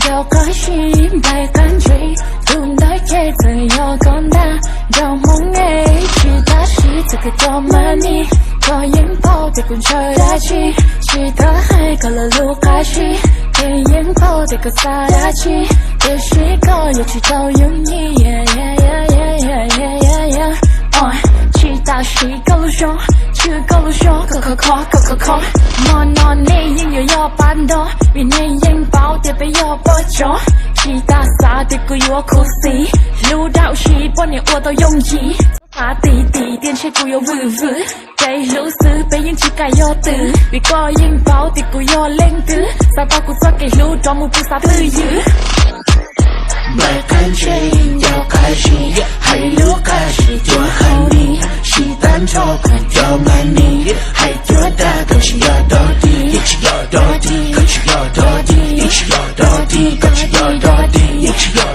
要开心白感觉，等待节奏要更大，让梦寐，其他事这个多满你，高音炮别滚车大气，其他还搞了路开始，电音炮这个撒大气，别是高有去找用意，其他事搞了凶，去搞了凶，可，莫诺你音乐要搬动，与你音爆点被要播种，其他啥的กู有酷死，路到西半年我都用意，发地电车กู有呜，被路死被引起该要tử，为高音爆的กู有领子，啥把กู抓给路装木不啥不语。白感觉要开心，还有开始做喊你，西单超快要满你，还做大东西要到底，一起要到底，可是要到底，一起要到底，可是要到底，一起要